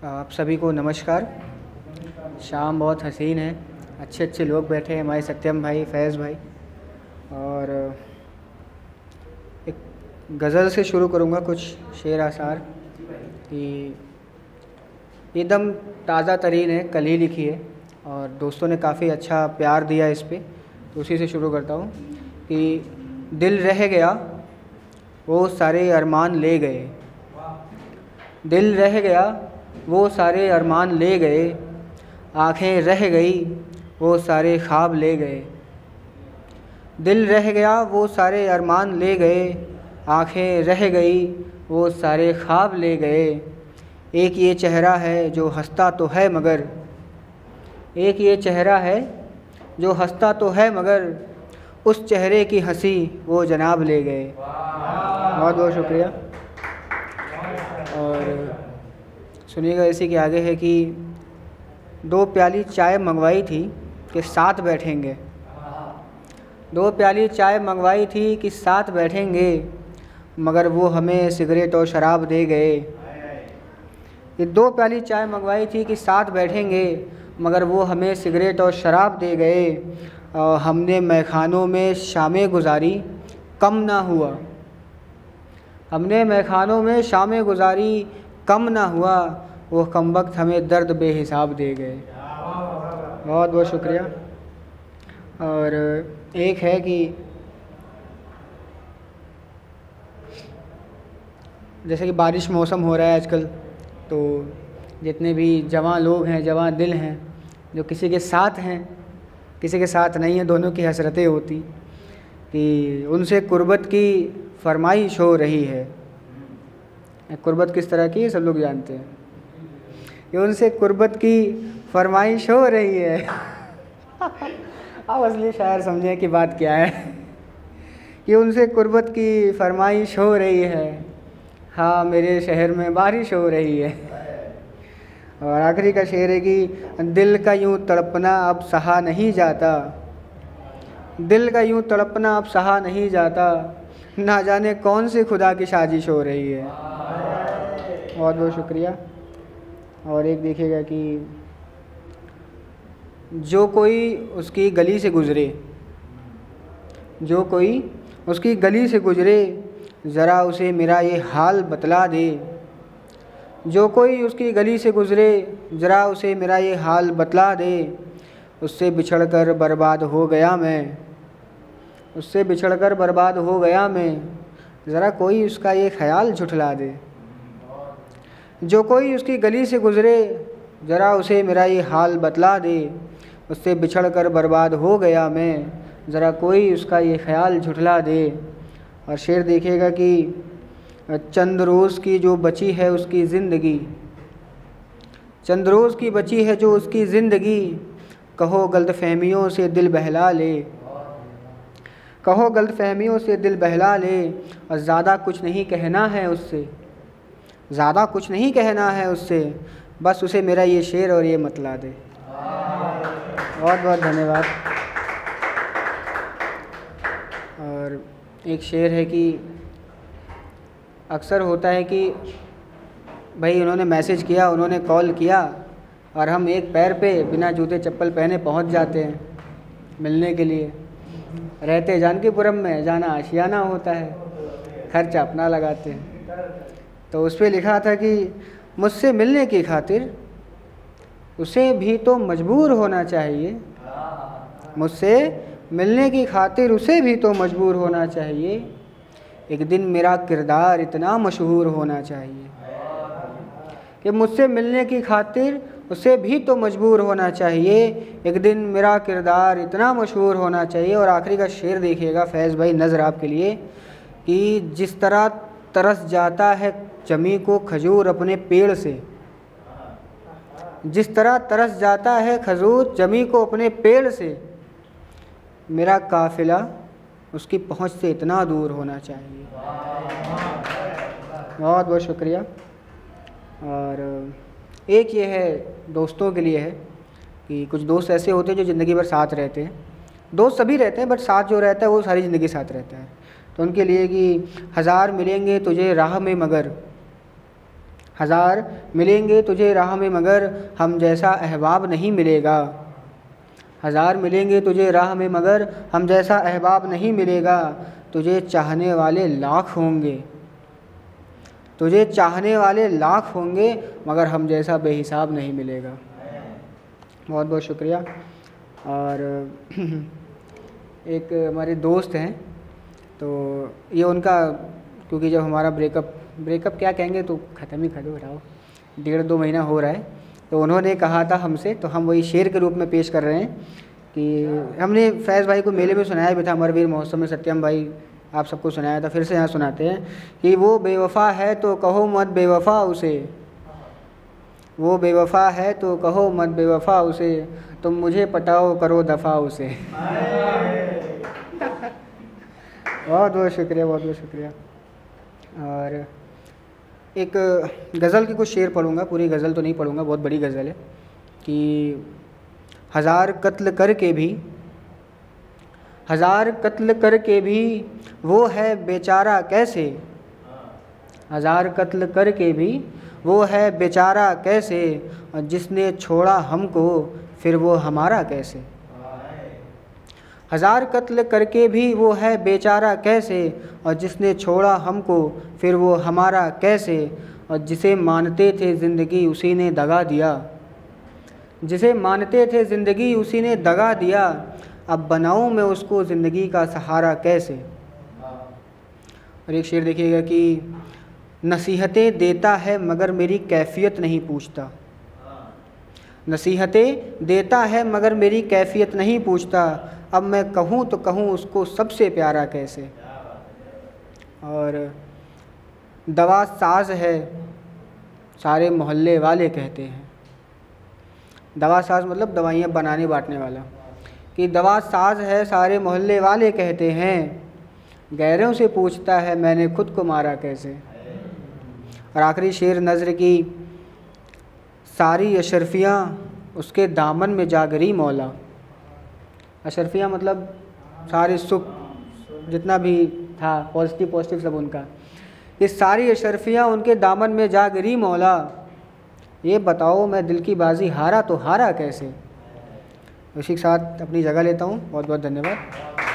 आप सभी को नमस्कार। शाम बहुत हसीन है, अच्छे अच्छे लोग बैठे हैं, हमारे सत्यम भाई, फैज़ भाई। और एक गज़ल से शुरू करूँगा, कुछ शेर आसार कि एकदम ताज़ा तरीन है, कल ही लिखी है और दोस्तों ने काफ़ी अच्छा प्यार दिया इस पे, तो उसी से शुरू करता हूँ कि दिल रह गया वो सारे अरमान ले गए, दिल रह गया वो सारे अरमान ले गए, आँखें रह गई वो सारे ख्वाब ले गए। दिल रह गया वो सारे अरमान ले गए, आँखें रह गई वो सारे ख्वाब ले गए। एक ये चेहरा है जो हंसता तो है मगर, एक ये चेहरा है जो हंसता तो है मगर, उस चेहरे की हंसी वो जनाब ले गए। बहुत बहुत शुक्रिया। और सुनिएगा इसी के आगे है कि 2 प्याली चाय मंगवाई थी कि साथ बैठेंगे, 2 प्याली चाय मंगवाई थी कि साथ बैठेंगे, मगर वो हमें सिगरेट और शराब दे गए। ये 2 प्याली चाय मंगवाई थी कि साथ बैठेंगे, मगर वो हमें सिगरेट और शराब दे गए। हमने मैखानों में शामें गुजारी, कम ना हुआ, हमने मैखानों में शामें गुजारी, कम ना हुआ, वो कमबख्त हमें दर्द बेहिसाब दे गए। बहुत बहुत शुक्रिया। और एक है कि जैसे कि बारिश मौसम हो रहा है आजकल, तो जितने भी जवां लोग हैं, जवां दिल हैं, जो किसी के साथ हैं किसी के साथ नहीं हैं, दोनों की हसरतें होती कि उनसे कुर्बत की फरमाइश हो रही है। कुर्बत किस तरह की सब लोग जानते हैं कि उनसे कुर्बत की फरमाइश हो रही है। आप असली शायर समझें कि बात क्या है कि उनसे कुर्बत की फरमाइश हो रही है, हाँ मेरे शहर में बारिश हो रही है। और आखिरी का शेर है कि दिल का यूँ तड़पना अब सहा नहीं जाता, दिल का यूँ तड़पना अब सहा नहीं जाता, ना जाने कौन से खुदा की साजिश हो रही है। बहुत बहुत शुक्रिया। और एक देखिएगा कि जो कोई उसकी गली से गुज़रे, जो कोई उसकी गली से गुज़रे, ज़रा उसे मेरा ये हाल बतला दे। जो कोई उसकी गली से गुज़रे, ज़रा उसे मेरा ये हाल बतला दे। उससे बिछड़कर बर्बाद हो गया मैं, उससे बिछड़कर बर्बाद हो गया मैं, ज़रा कोई उसका ये ख्याल झुठला दे। जो कोई उसकी गली से गुज़रे, ज़रा उसे मेरा ये हाल बतला दे। उससे बिछड़कर बर्बाद हो गया मैं, ज़रा कोई उसका ये ख्याल झुठला दे। और शेर देखिएगा कि चंद रोज़ की जो बची है उसकी ज़िंदगी, चंद रोज़ की बची है जो उसकी ज़िंदगी, कहो गलतफ़हमियों से दिल बहला ले, कहो गलतफ़हमियों से दिल बहला ले। और ज़्यादा कुछ नहीं कहना है उससे, ज़्यादा कुछ नहीं कहना है उससे, बस उसे मेरा ये शेर और ये मतला दे। बहुत बहुत धन्यवाद। और एक शेर है कि अक्सर होता है कि भाई उन्होंने मैसेज किया, उन्होंने कॉल किया और हम एक पैर पे बिना जूते चप्पल पहने पहुंच जाते हैं मिलने के लिए। रहते जानकीपुरम में, जाना आशियाना होता है, खर्चा अपना लगाते हैं। तो उस पर लिखा था कि मुझसे मिलने की खातिर उसे भी तो मजबूर होना चाहिए, मुझसे मिलने की खातिर उसे भी तो मजबूर होना चाहिए। एक दिन मेरा किरदार इतना मशहूर होना चाहिए कि मुझसे मिलने की खातिर उसे भी तो मजबूर होना चाहिए। एक दिन मेरा किरदार इतना मशहूर होना चाहिए। और आखिरी का शेर देखिएगा फैज़ भाई, नज़र आपके लिए कि जिस तरह तरस जाता है जमी को खजूर अपने पेड़ से, जिस तरह तरस जाता है खजूर जमी को अपने पेड़ से, मेरा काफ़िला उसकी पहुंच से इतना दूर होना चाहिए। बहुत बहुत शुक्रिया। और एक ये है दोस्तों के लिए है कि कुछ दोस्त ऐसे होते हैं जो ज़िंदगी भर साथ रहते हैं। दोस्त सभी रहते हैं बट साथ जो रहता है वो सारी ज़िंदगी साथ रहता है। तो उनके लिए कि 1000 मिलेंगे तुझे राह में मगर, हज़ार मिलेंगे तुझे राह में मगर हम जैसा अहबाब नहीं मिलेगा। हज़ार मिलेंगे तुझे राह में मगर हम जैसा अहबाब नहीं मिलेगा। तुझे चाहने वाले लाख होंगे, तुझे चाहने वाले लाख होंगे मगर हम जैसा बेहिसाब नहीं मिलेगा। बहुत बहुत शुक्रिया। और एक हमारे दोस्त हैं, तो ये उनका, क्योंकि जब हमारा ब्रेकअप क्या कहेंगे, तो ख़त्म ही कर दो, बताओ, 1.5-2 महीना हो रहा है, तो उन्होंने कहा था हमसे, तो हम वही शेर के रूप में पेश कर रहे हैं कि हमने फैज़ भाई को मेले में सुनाया भी था, अमरवीर महोत्सव में सत्यम भाई आप सबको सुनाया था, फिर से यहाँ सुनाते हैं कि वो बेवफ़ा है तो कहो मत बेवफ़ा उसे, वो बेवफ़ा है तो कहो मत बेवफ़ा उसे, तुम मुझे पटाओ करो दफ़ा उसे। बहुत बहुत शुक्रिया, बहुत बहुत शुक्रिया। और एक गज़ल के कुछ शेर पढ़ूँगा, पूरी गज़ल तो नहीं पढ़ूँगा, बहुत बड़ी गज़ल है कि हज़ार कत्ल करके भी वो है बेचारा कैसे, हज़ार कत्ल करके भी वो है बेचारा कैसे, और जिसने छोड़ा हमको फिर वो हमारा कैसे। हज़ार कत्ल करके भी वो है बेचारा कैसे, और जिसने छोड़ा हमको फिर वो हमारा कैसे, और जिसे मानते थे ज़िंदगी उसी ने दगा दिया, जिसे मानते थे ज़िंदगी उसी ने दगा दिया, अब बनाऊं मैं उसको ज़िंदगी का सहारा कैसे। और एक शेर देखिएगा कि नसीहतें देता है मगर मेरी कैफियत नहीं पूछता, नसीहतें देता है मगर मेरी कैफियत नहीं पूछता, अब मैं कहूँ तो कहूँ उसको सबसे प्यारा कैसे। और दवा साज है सारे मोहल्ले वाले कहते हैं, दवा साज मतलब दवाइयाँ बनाने बांटने वाला, कि दवा साज है सारे मोहल्ले वाले कहते हैं, गैरों से पूछता है मैंने खुद को मारा कैसे। और आखिरी शेर नज़र की सारी अशरफियाँ उसके दामन में जागरी मौला, अशरफियाँ मतलब सारे सुख जितना भी था पॉजिटिव सब उनका, ये सारी अशरफियाँ उनके दामन में जागरी मौला, ये बताओ मैं दिल की बाजी हारा तो हारा कैसे। उसी के साथ अपनी जगह लेता हूँ, बहुत बहुत धन्यवाद।